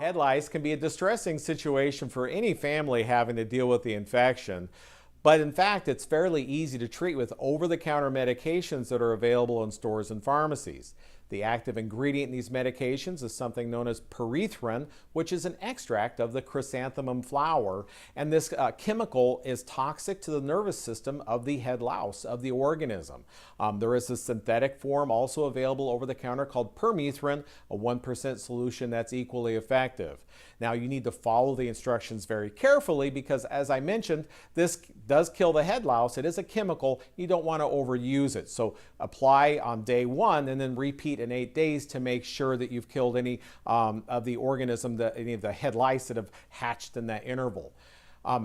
Head lice can be a distressing situation for any family having to deal with the infection, but in fact, it's fairly easy to treat with over-the-counter medications that are available in stores and pharmacies. The active ingredient in these medications is something known as permethrin, which is an extract of the chrysanthemum flower, and this chemical is toxic to the nervous system of the head louse, of the organism. There is a synthetic form also available over the counter called permethrin, a 1% solution that's equally effective. Now you need to follow the instructions very carefully because, as I mentioned, this does kill the head louse. It is a chemical. You don't want to overuse it. So apply on day 1 and then repeat in 8 days to make sure that you've killed any of the organism, any of the head lice that have hatched in that interval.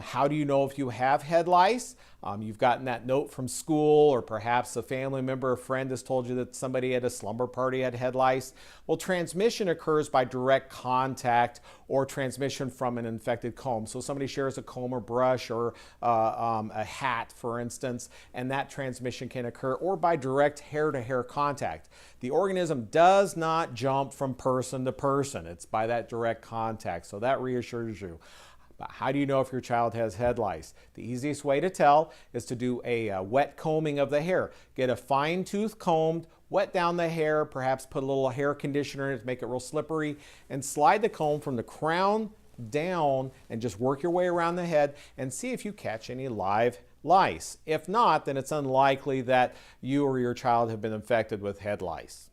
How do you know if you have head lice? You've gotten that note from school, or perhaps a family member or friend has told you that somebody at a slumber party had head lice. Well, transmission occurs by direct contact or transmission from an infected comb. So somebody shares a comb or brush or a hat, for instance, and that transmission can occur, or by direct hair-to-hair contact. The organism does not jump from person to person. It's by that direct contact, so that reassures you. How do you know if your child has head lice? The easiest way to tell is to do a wet combing of the hair. Get a fine-tooth comb, wet down the hair, perhaps put a little hair conditioner in it to make it real slippery, and slide the comb from the crown down and just work your way around the head and see if you catch any live lice. If not, then it's unlikely that you or your child have been infected with head lice.